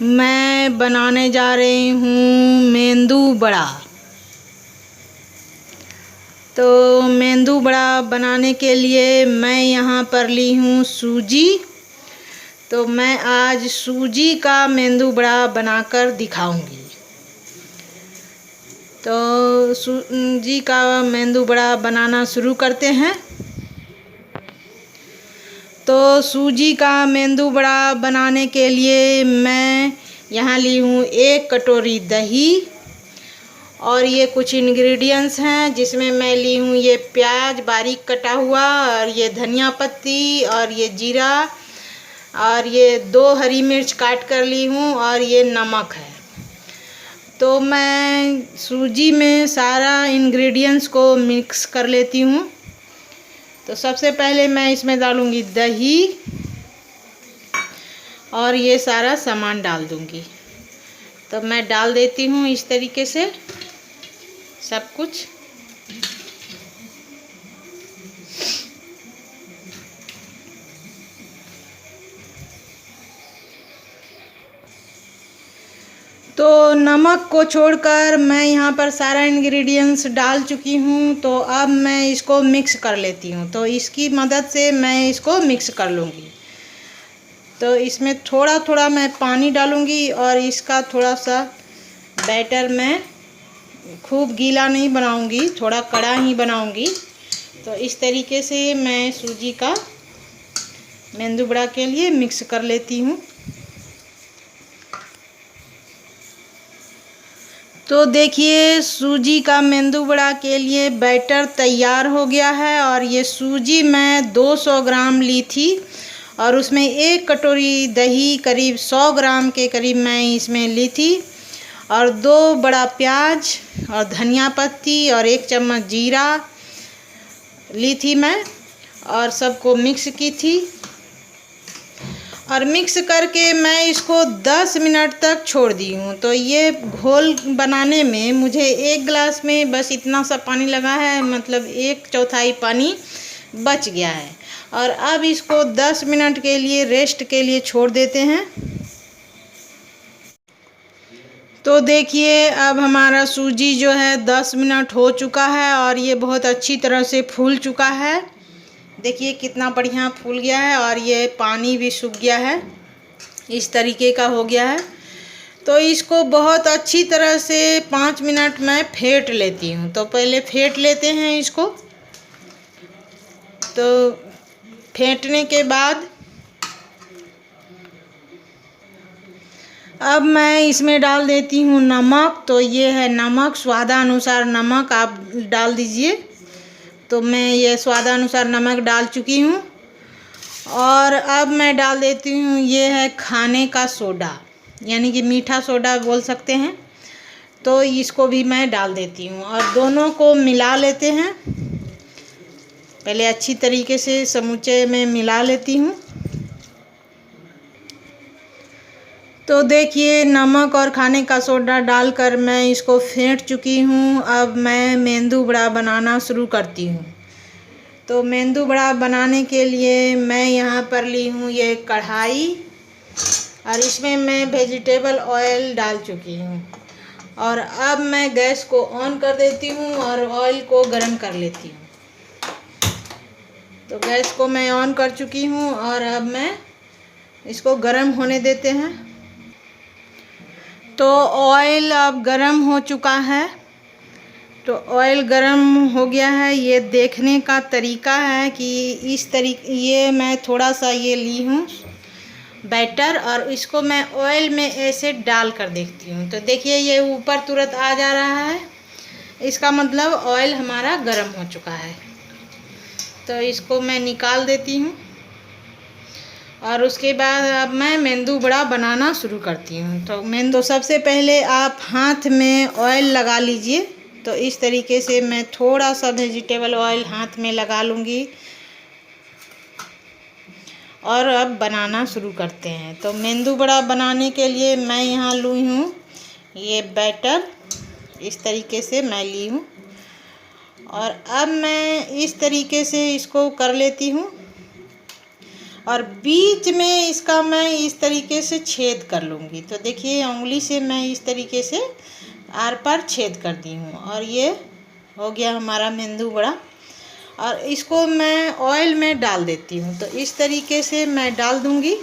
मैं बनाने जा रही हूँ मेंदू बड़ा। तो मेंदू बड़ा बनाने के लिए मैं यहाँ पर ली हूँ सूजी। तो मैं आज सूजी का मेंदू बड़ा बनाकर दिखाऊंगी। तो सूजी का मेंदू बड़ा बनाना शुरू करते हैं। तो सूजी का मेंदू बड़ा बनाने के लिए मैं यहाँ ली हूँ 1 कटोरी दही और ये कुछ इंग्रेडिएंट्स हैं जिसमें मैं ली हूँ ये प्याज बारीक कटा हुआ और ये धनिया पत्ती और ये जीरा और ये 2 हरी मिर्च काट कर ली हूँ और ये नमक है। तो मैं सूजी में सारा इंग्रेडिएंट्स को मिक्स कर लेती हूँ। तो सबसे पहले मैं इसमें डालूँगी दही और ये सारा सामान डाल दूँगी। तो मैं डाल देती हूँ इस तरीके से सब कुछ। तो नमक को छोड़कर मैं यहाँ पर सारा इंग्रेडिएंट्स डाल चुकी हूँ। तो अब मैं इसको मिक्स कर लेती हूँ। तो इसकी मदद से मैं इसको मिक्स कर लूँगी। तो इसमें थोड़ा थोड़ा मैं पानी डालूँगी और इसका थोड़ा सा बैटर मैं खूब गीला नहीं बनाऊँगी, थोड़ा कड़ा ही बनाऊँगी। तो इस तरीके से मैं सूजी का मेंदू बड़ा के लिए मिक्स कर लेती हूँ। तो देखिए सूजी का मेंदू बड़ा के लिए बैटर तैयार हो गया है। और ये सूजी मैं 200 ग्राम ली थी और उसमें 1 कटोरी दही करीब 100 ग्राम के करीब मैं इसमें ली थी और 2 बड़ा प्याज और धनिया पत्ती और 1 चम्मच जीरा ली थी मैं और सबको मिक्स की थी। और मिक्स करके मैं इसको 10 मिनट तक छोड़ दी हूँ। तो ये घोल बनाने में मुझे 1 गिलास में बस इतना सा पानी लगा है, मतलब 1/4 पानी बच गया है। और अब इसको 10 मिनट के लिए रेस्ट के लिए छोड़ देते हैं। तो देखिए अब हमारा सूजी जो है 10 मिनट हो चुका है और ये बहुत अच्छी तरह से फूल चुका है। देखिए कितना बढ़िया फूल गया है और ये पानी भी सूख गया है, इस तरीके का हो गया है। तो इसको बहुत अच्छी तरह से 5 मिनट मैं फेंट लेती हूँ। तो पहले फेंट लेते हैं इसको। तो फेंटने के बाद अब मैं इसमें डाल देती हूँ नमक। तो ये है नमक, स्वादानुसार नमक आप डाल दीजिए। तो मैं ये स्वादानुसार नमक डाल चुकी हूँ। और अब मैं डाल देती हूँ ये है खाने का सोडा, यानी कि मीठा सोडा बोल सकते हैं। तो इसको भी मैं डाल देती हूँ और दोनों को मिला लेते हैं। पहले अच्छी तरीके से समूचे में मिला लेती हूँ। तो देखिए नमक और खाने का सोडा डालकर मैं इसको फेंट चुकी हूँ। अब मैं मेंदू बड़ा बनाना शुरू करती हूँ। तो मेंदू बड़ा बनाने के लिए मैं यहाँ पर ली हूँ ये कढ़ाई और इसमें मैं वेजिटेबल ऑयल डाल चुकी हूँ। और अब मैं गैस को ऑन कर देती हूँ और ऑयल को गरम कर लेती हूँ। तो गैस को मैं ऑन कर चुकी हूँ और अब मैं इसको गरम होने देते हैं। तो ऑयल अब गरम हो चुका है। तो ऑयल गरम हो गया है। ये देखने का तरीका है कि इस तरीके, ये मैं थोड़ा सा ये ली हूँ बैटर और इसको मैं ऑयल में ऐसे डाल कर देखती हूँ। तो देखिए ये ऊपर तुरंत आ जा रहा है, इसका मतलब ऑयल हमारा गरम हो चुका है। तो इसको मैं निकाल देती हूँ और उसके बाद अब मैं मेंदू बड़ा बनाना शुरू करती हूँ। तो सबसे पहले आप हाथ में ऑयल लगा लीजिए। तो इस तरीके से मैं थोड़ा सा वेजिटेबल ऑयल हाथ में लगा लूँगी और अब बनाना शुरू करते हैं। तो मेंदू बड़ा बनाने के लिए मैं यहाँ ली हूँ ये बैटर, इस तरीके से मैं ली हूँ और अब मैं इस तरीके से इसको कर लेती हूँ। और बीच में इसका मैं इस तरीके से छेद कर लूँगी। तो देखिए उंगली से मैं इस तरीके से आर पार छेद कर दी हूँ और ये हो गया हमारा मेंदू वड़ा। और इसको मैं ऑयल में डाल देती हूँ। तो इस तरीके से मैं डाल दूँगी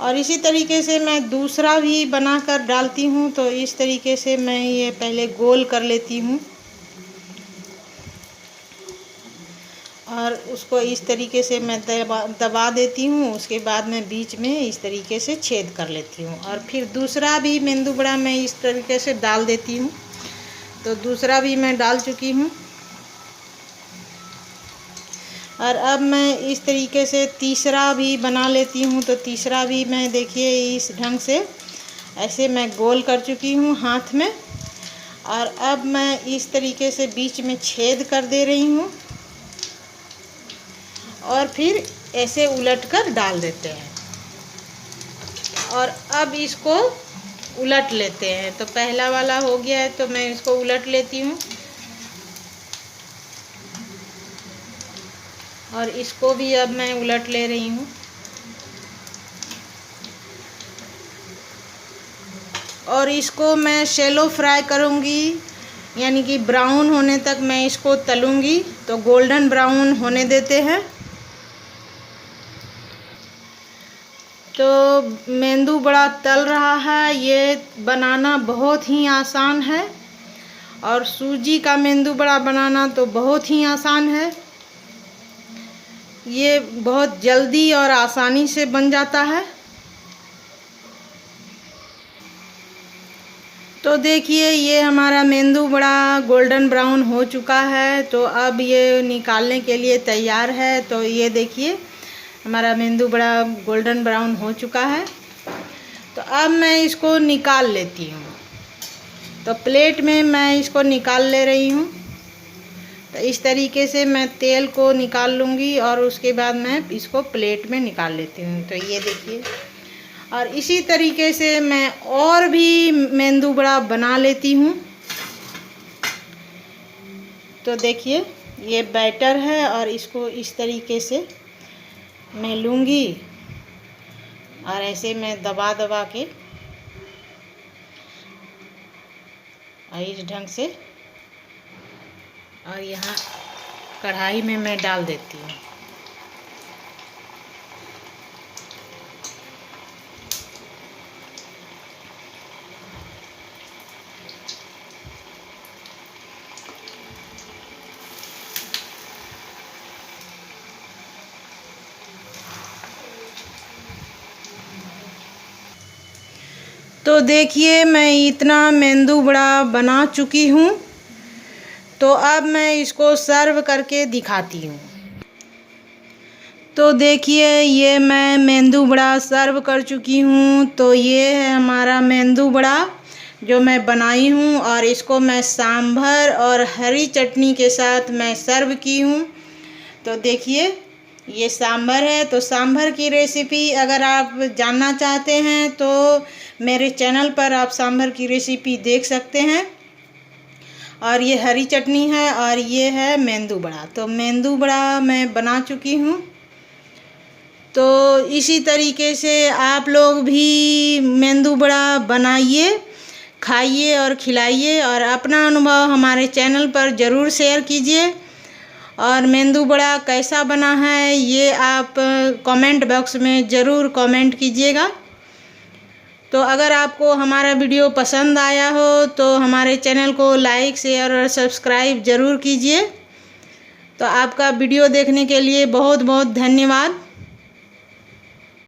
और इसी तरीके से मैं दूसरा भी बनाकर डालती हूँ। तो इस तरीके से मैं ये पहले गोल कर लेती हूँ और उसको इस तरीके से मैं दबा देती हूँ। उसके बाद मैं बीच में इस तरीके से छेद कर लेती हूँ और फिर दूसरा भी मेंदू वड़ा मैं इस तरीके से डाल देती हूँ। तो दूसरा भी मैं डाल चुकी हूँ और अब मैं इस तरीके से तीसरा भी बना लेती हूँ। तो तीसरा भी मैं देखिए इस ढंग से ऐसे मैं गोल कर चुकी हूँ हाथ में और अब मैं इस तरीके से बीच में छेद कर दे रही हूँ और फिर ऐसे उलट कर डाल देते हैं और अब इसको उलट लेते हैं। तो पहला वाला हो गया है तो मैं इसको उलट लेती हूँ और इसको भी अब मैं उलट ले रही हूँ और इसको मैं शैलो फ्राई करूँगी, यानी कि ब्राउन होने तक मैं इसको तलूँगी। तो गोल्डन ब्राउन होने देते हैं। तो मेंदू वड़ा तल रहा है। ये बनाना बहुत ही आसान है और सूजी का मेंदू वड़ा बनाना तो बहुत ही आसान है। ये बहुत जल्दी और आसानी से बन जाता है। तो देखिए ये हमारा मेंदू वड़ा गोल्डन ब्राउन हो चुका है। तो अब ये निकालने के लिए तैयार है। तो ये देखिए हमारा मेंदू वड़ा गोल्डन ब्राउन हो चुका है। तो अब मैं इसको निकाल लेती हूँ। तो प्लेट में मैं इसको निकाल ले रही हूँ। तो इस तरीके से मैं तेल को निकाल लूँगी और उसके बाद मैं इसको प्लेट में निकाल लेती हूँ। तो ये देखिए और इसी तरीके से मैं और भी मेंदू वड़ा बना लेती हूँ। तो देखिए ये बैटर है और इसको इस तरीके से मैं लूँगी और ऐसे मैं दबा दबा के और इस ढंग से और यहाँ कढ़ाई में मैं डाल देती हूँ। तो देखिए मैं इतना मेंदू वड़ा बना चुकी हूँ। तो अब मैं इसको सर्व करके दिखाती हूँ। तो देखिए ये मैं मेंदू वड़ा सर्व कर चुकी हूँ। तो ये है हमारा मेंदू वड़ा जो मैं बनाई हूँ और इसको मैं सांभर और हरी चटनी के साथ मैं सर्व की हूँ। तो देखिए ये सांभर है। तो सांभर की रेसिपी अगर आप जानना चाहते हैं तो मेरे चैनल पर आप सांभर की रेसिपी देख सकते हैं। और ये हरी चटनी है और ये है मेंदू वड़ा। तो मेंदू वड़ा मैं बना चुकी हूँ। तो इसी तरीके से आप लोग भी मेंदू वड़ा बनाइए, खाइए और खिलाइए और अपना अनुभव हमारे चैनल पर ज़रूर शेयर कीजिए। और मेंदू वड़ा कैसा बना है ये आप कमेंट बॉक्स में ज़रूर कमेंट कीजिएगा। तो अगर आपको हमारा वीडियो पसंद आया हो तो हमारे चैनल को लाइक, शेयर और सब्सक्राइब ज़रूर कीजिए। तो आपका वीडियो देखने के लिए बहुत बहुत धन्यवाद।